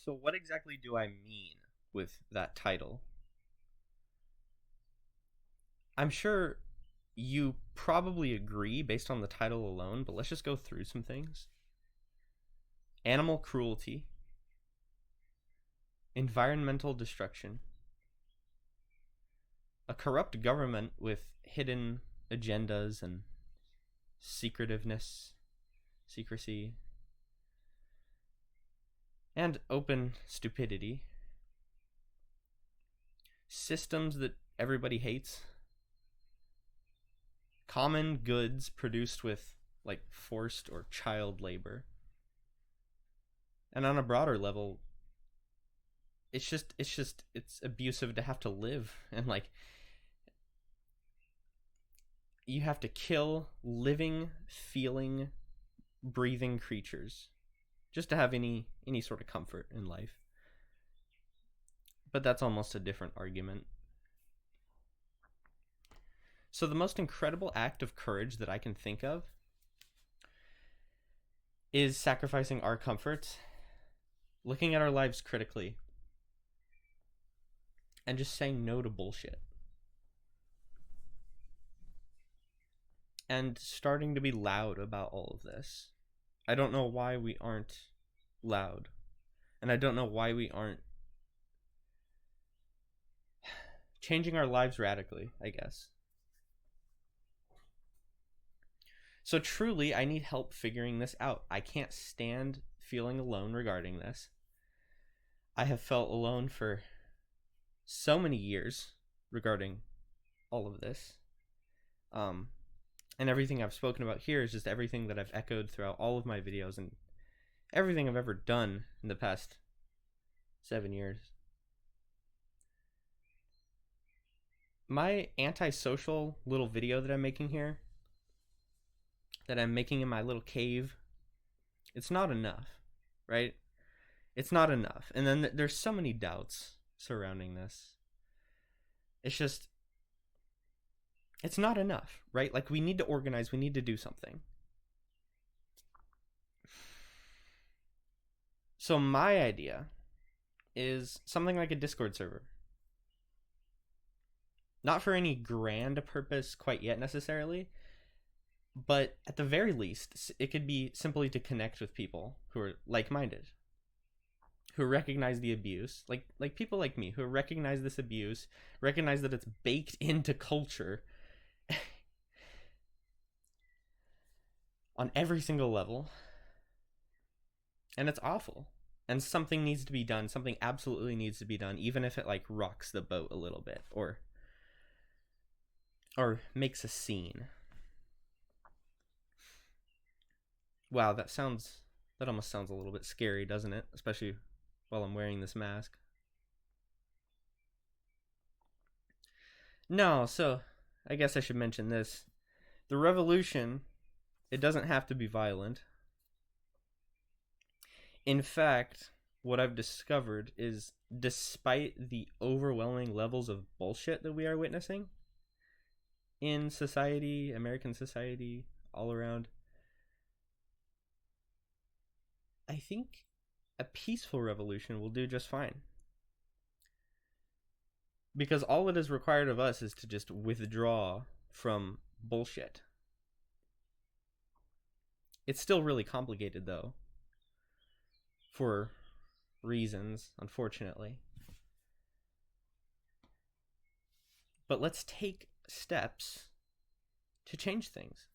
So, what exactly do I mean with that title? I'm sure you probably agree based on the title alone, but let's just go through some things. Animal cruelty, environmental destruction, a corrupt government with hidden agendas and secretiveness, secrecy, and open stupidity, systems that everybody hates, common goods produced with like forced or child labor, and on a broader level, it's abusive to have to live, and like you have to kill living, feeling, breathing creatures just to have any sort of comfort in life. But that's almost a different argument. So the most incredible act of courage that I can think of is sacrificing our comforts, looking at our lives critically, and just saying no to bullshit. And starting to be loud about all of this. I don't know why we aren't loud. And I don't know why we aren't changing our lives radically, I guess. So truly, I need help figuring this out. I can't stand feeling alone regarding this. I have felt alone for so many years regarding all of this. And everything I've spoken about here is just everything that I've echoed throughout all of my videos and everything I've ever done in the past 7 years. My antisocial little video that I'm making here, that I'm making in my little cave, it's not enough, right? It's not enough. And then there's so many doubts surrounding this. It's not enough, right? Like, we need to organize, we need to do something. So my idea is something like a Discord server. Not for any grand purpose quite yet necessarily, but at the very least, it could be simply to connect with people who are like-minded, who recognize the abuse, like people like me who recognize this abuse, recognize that it's baked into culture on every single level, and it's awful, and something needs to be done. Something absolutely needs to be done, even if it like rocks the boat a little bit or makes a scene. Wow, that almost sounds a little bit scary, doesn't it? Especially while I'm wearing this mask. No, so I guess I should mention this. The revolution, it doesn't have to be violent. In fact, what I've discovered is, despite the overwhelming levels of bullshit that we are witnessing in society, American society, all around, I think a peaceful revolution will do just fine. Because all it is required of us is to just withdraw from bullshit. It's still really complicated, though, for reasons, unfortunately. But let's take steps to change things.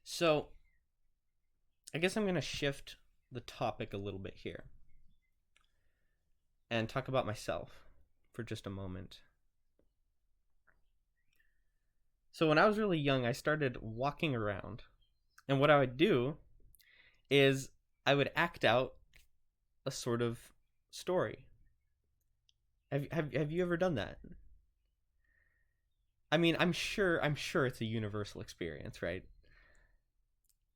So, I guess I'm going to shift the topic a little bit here and talk about myself for just a moment. So when I was really young, I started walking around, and what I would do is I would act out a sort of story. Have you ever done that? I mean, I'm sure it's a universal experience, right?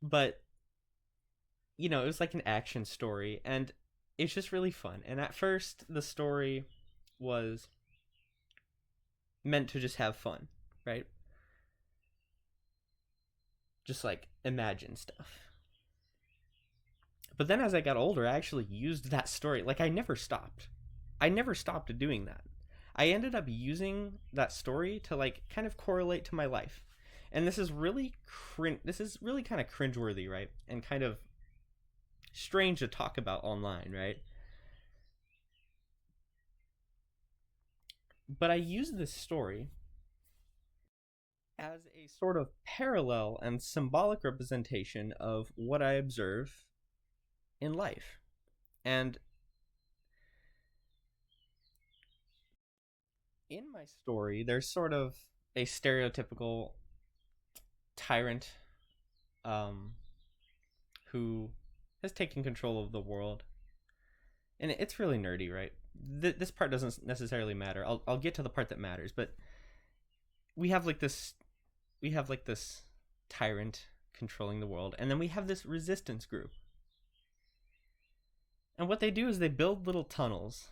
But you know, it was like an action story, and it's just really fun. And at first, the story was meant to just have fun, right? Just like imagine stuff. But then as I got older, I actually used that story. Like, I never stopped. I never stopped doing that. I ended up using that story to like kind of correlate to my life. And this is really kind of cringeworthy, right? And kind of strange to talk about online, right? But I use this story as a sort of parallel and symbolic representation of what I observe in life. And in my story, there's sort of a stereotypical tyrant um, who has taken control of the world. And it's really nerdy, right? This part doesn't necessarily matter. I'll get to the part that matters, but we have like this we have like this tyrant controlling the world, and then we have this resistance group. And what they do is they build little tunnels.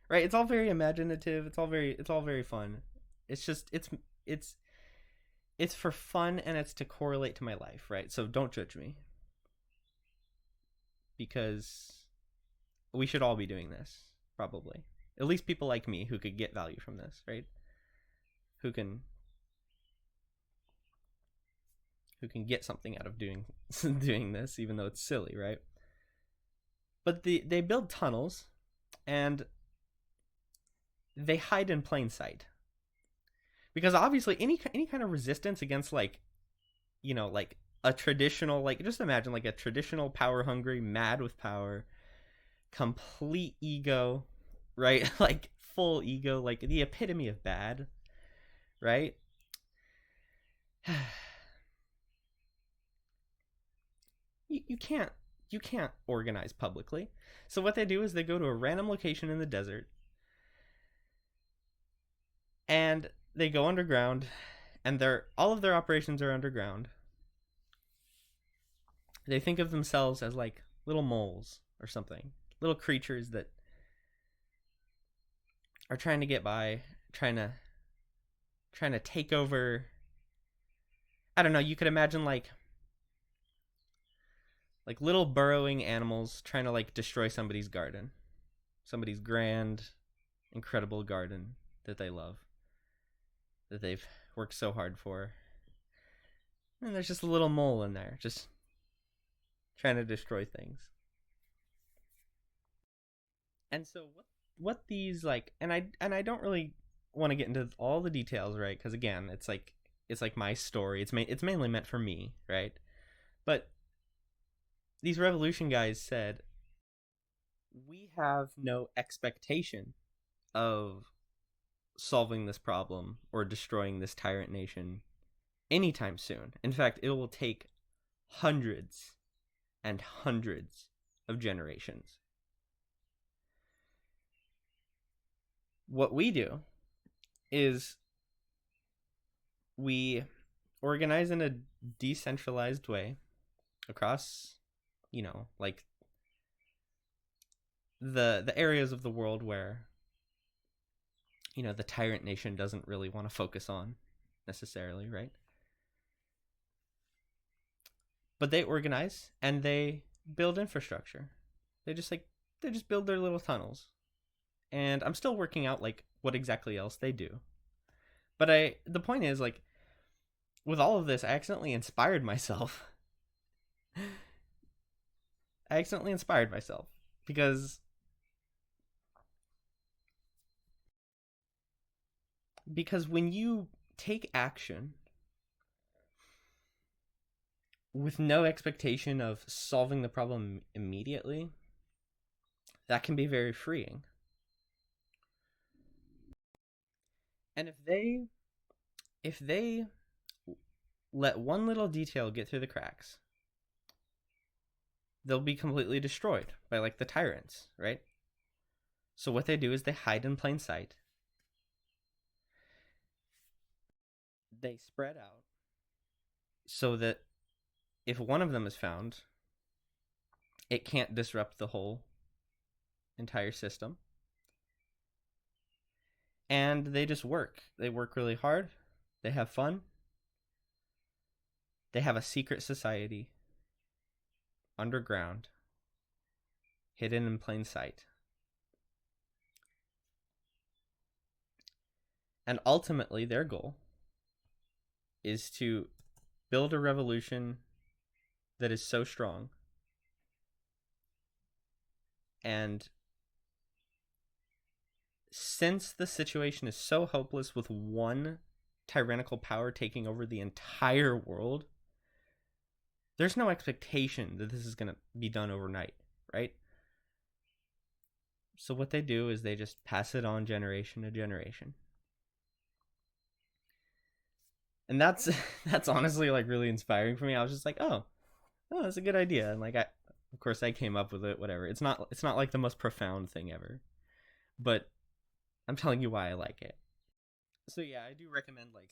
Right? It's all very imaginative. It's all very fun. It's just it's for fun and it's to correlate to my life, right? So don't judge me because we should all be doing this, probably. At least people like me who could get value from this, right? Who can get something out of doing doing this, even though it's silly, right? But they build tunnels, and they hide in plain sight because obviously any kind of resistance against like like a traditional, like, just imagine like a traditional power hungry, mad with power, complete ego, right? Like full ego, like the epitome of bad, right? You can't organize publicly. So what they do is they go to a random location in the desert and they go underground, and all of their operations are underground. They think of themselves as like little moles or something, little creatures that are trying to get by, trying to take over. I don't know, you could imagine like little burrowing animals trying to like destroy somebody's garden, somebody's grand, incredible garden that they love, that they've worked so hard for. And there's just a little mole in there, just trying to destroy things. And so what these like, and I don't really want to get into all the details, right? Because again, it's like my story. It's mainly meant for me, right? But these revolution guys said we have no expectation of solving this problem or destroying this tyrant nation anytime soon. In fact, it will take hundreds and hundreds of generations. What we do is we organize in a decentralized way across, like the areas of the world where the tyrant nation doesn't really want to focus on necessarily, right? But they organize and they build infrastructure. They just build their little tunnels. And I'm still working out like what exactly else they do. But the point is, like, with all of this, I accidentally inspired myself. I accidentally inspired myself because when you take action with no expectation of solving the problem immediately, that can be very freeing. And if they let one little detail get through the cracks, they'll be completely destroyed by like the tyrants, right? So what they do is they hide in plain sight. They spread out so that if one of them is found, it can't disrupt the whole entire system. And they just work. They work really hard. They have fun. They have a secret society. underground, hidden in plain sight. And ultimately, their goal is to build a revolution that is so strong and since the situation is so hopeless with one tyrannical power taking over the entire world, there's no expectation that this is going to be done overnight, right? So what they do is they just pass it on generation to generation. And that's that's honestly like really inspiring for me. I was just like, oh, that's a good idea. And like of course I came up with it, whatever. It's not like the most profound thing ever. But I'm telling you why I like it. So yeah, I do recommend like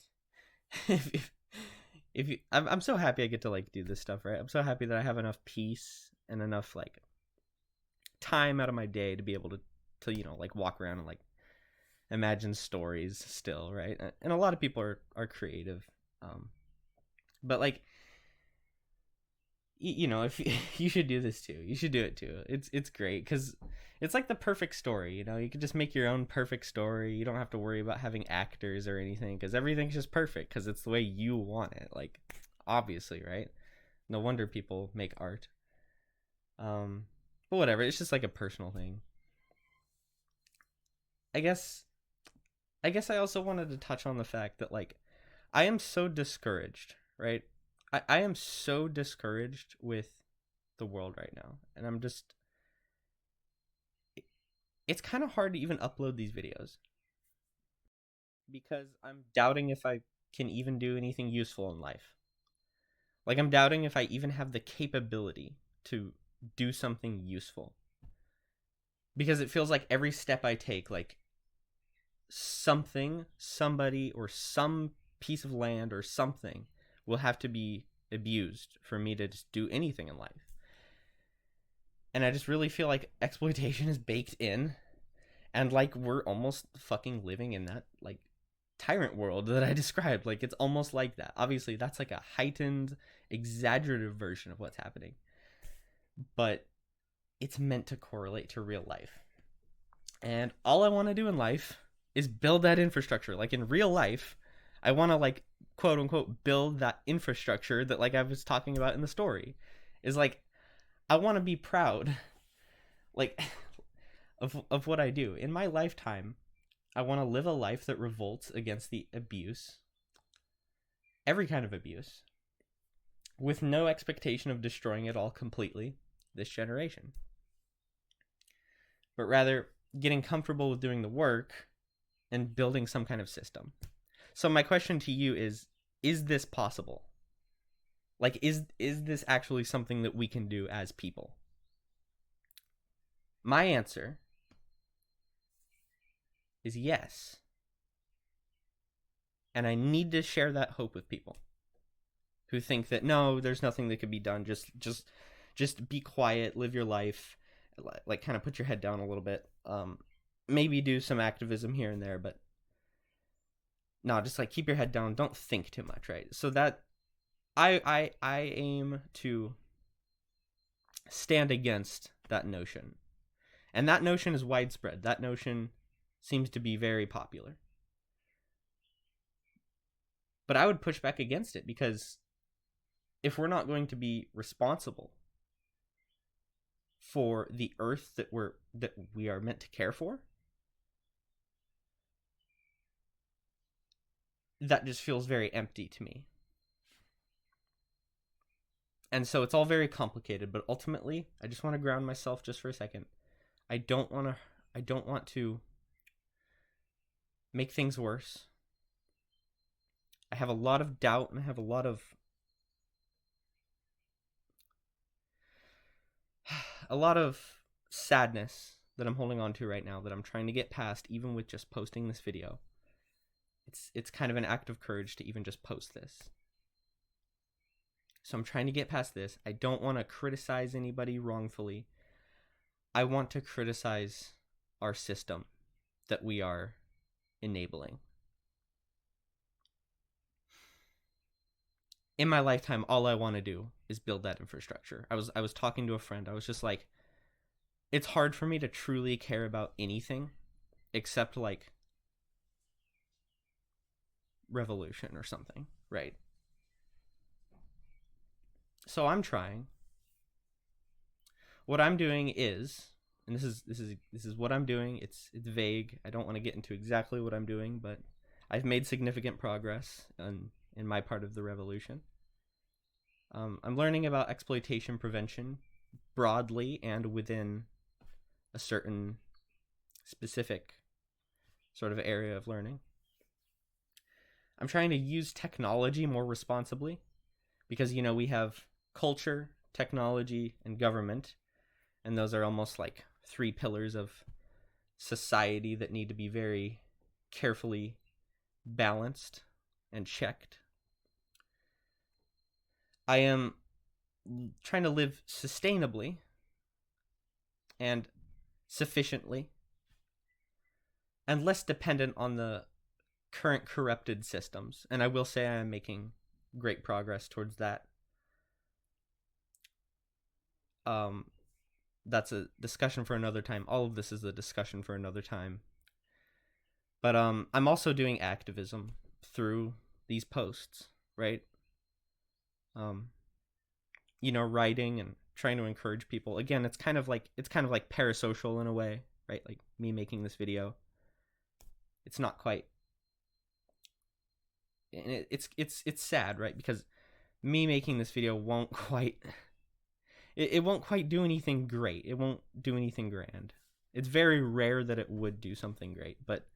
if you I'm so happy I get to like do this stuff, right? I'm so happy that I have enough peace and enough like time out of my day to be able to like walk around and like imagine stories still, right? And a lot of people are creative, but like if you should do this too. You should do it too. It's great because it's like the perfect story. You can just make your own perfect story. You don't have to worry about having actors or anything because everything's just perfect because it's the way you want it. Like obviously, right? No wonder people make art. But whatever. It's just like a personal thing. I guess I also wanted to touch on the fact that like I am so discouraged, right? I am so discouraged with the world right now. And I'm just it's kind of hard to even upload these videos because I'm doubting if I can even do anything useful in life. Like I'm doubting if I even have the capability to do something useful. Because it feels like every step I take, like something, somebody, or some piece of land or something will have to be abused for me to just do anything in life. And I just really feel like exploitation is baked in, and like we're almost fucking living in that like tyrant world that I described. Like it's almost like that. Obviously, that's like a heightened, exaggerative version of what's happening, but it's meant to correlate to real life. And all I want to do in life is build that infrastructure. Like in real life, I want to like quote unquote build that infrastructure that like I was talking about in the story. Is like I want to be proud like of what I do. In my lifetime, I want to live a life that revolts against the abuse, every kind of abuse, with no expectation of destroying it all completely this generation. But rather getting comfortable with doing the work and building some kind of system. So my question to you is this possible? Like is this actually something that we can do as people? My answer is yes. And I need to share that hope with people who think that no, there's nothing that could be done. Just be quiet, live your life, like kind of put your head down a little bit. Maybe do some activism here and there, but no, just like keep your head down. Don't think too much, right? So that I aim to stand against that notion. And that notion is widespread. That notion seems to be very popular. But I would push back against it because if we're not going to be responsible for the earth that we are meant to care for, that just feels very empty to me. And so it's all very complicated, but ultimately, I just want to ground myself just for a second. I don't want to make things worse. I have a lot of doubt and I have a lot of sadness that I'm holding on to right now that I'm trying to get past even with just posting this video. It's kind of an act of courage to even just post this. So I'm trying to get past this. I don't want to criticize anybody wrongfully. I want to criticize our system that we are enabling. in my lifetime, all I want to do is build that infrastructure. I was talking to a friend. I was just like, it's hard for me to truly care about anything except like revolution or something, right? So I'm trying. What I'm doing is, and this is what I'm doing. It's vague. I don't want to get into exactly what I'm doing, but I've made significant progress in my part of the revolution. I'm learning about exploitation prevention broadly and within a certain specific sort of area of learning. I'm trying to use technology more responsibly because, we have culture, technology, and government, and those are almost like three pillars of society that need to be very carefully balanced and checked. I am trying to live sustainably and sufficiently and less dependent on the current corrupted systems. And I will say I am making great progress towards that. That's a discussion for another time. All of this is a discussion for another time. But I'm also doing activism through these posts, right? Writing and trying to encourage people. Again, it's kind of like parasocial in a way, right? Like me making this video. It's not quite. And it's sad, right? Because me making this video won't quite. It won't quite do anything great. It won't do anything grand. It's very rare that it would do something great, but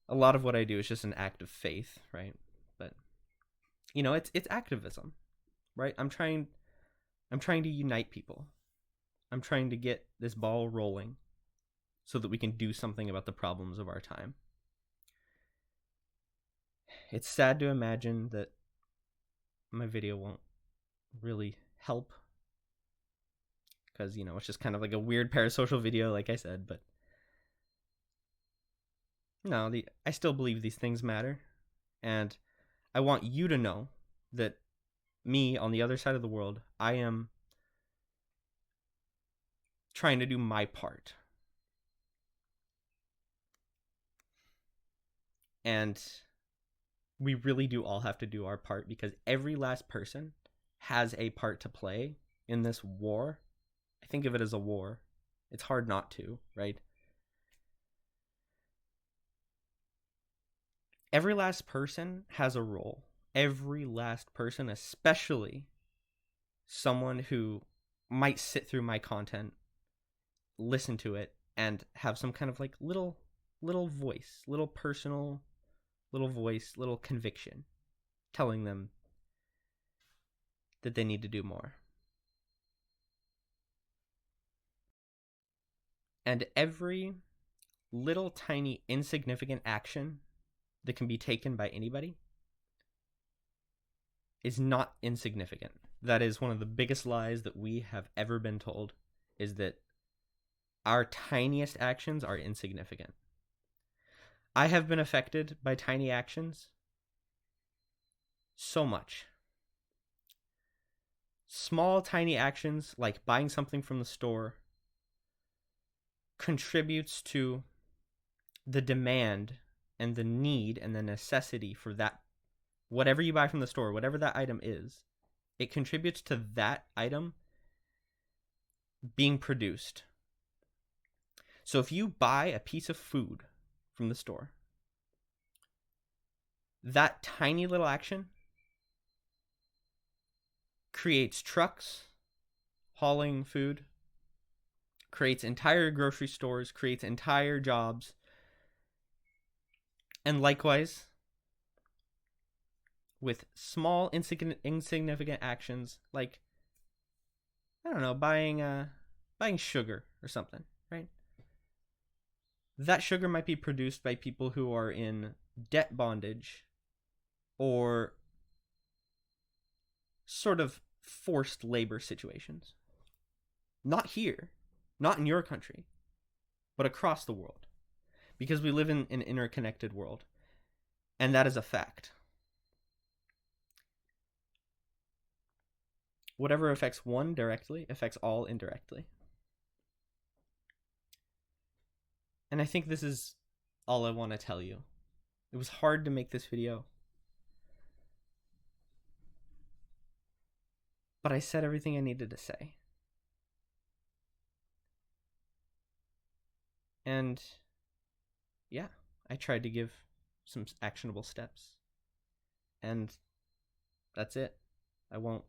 a lot of what I do is just an act of faith, right? But it's activism, right? I'm trying to unite people. I'm trying to get this ball rolling so that we can do something about the problems of our time. It's sad to imagine that my video won't really help because, it's just kind of like a weird parasocial video, like I said, but no, I still believe these things matter, and I want you to know that me on the other side of the world, I am trying to do my part. And we really do all have to do our part because every last person has a part to play in this war. I think of it as a war. It's hard not to, right? Every last person has a role. Every last person, especially someone who might sit through my content, listen to it, and have some kind of like little voice, little personal, little voice, little conviction telling them that they need to do more. And every little tiny insignificant action that can be taken by anybody is not insignificant. That is one of the biggest lies that we have ever been told, is that our tiniest actions are insignificant. I have been affected by tiny actions so much. Small, tiny actions like buying something from the store contributes to the demand and the need and the necessity for that, whatever you buy from the store, whatever that item is, it contributes to that item being produced. So if you buy a piece of food from the store, that tiny little action creates trucks hauling food, creates entire grocery stores, creates entire jobs, and likewise, with small insignificant actions like, I don't know, buying sugar or something, right? That sugar might be produced by people who are in debt bondage or sort of forced labor situations. Not here, not in your country, but across the world. Because we live in an interconnected world. And that is a fact. Whatever affects one directly affects all indirectly. And I think this is all I want to tell you. It was hard to make this video, but I said everything I needed to say. And yeah, I tried to give some actionable steps. And that's it. I won't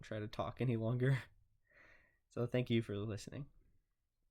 try to talk any longer. So thank you for listening.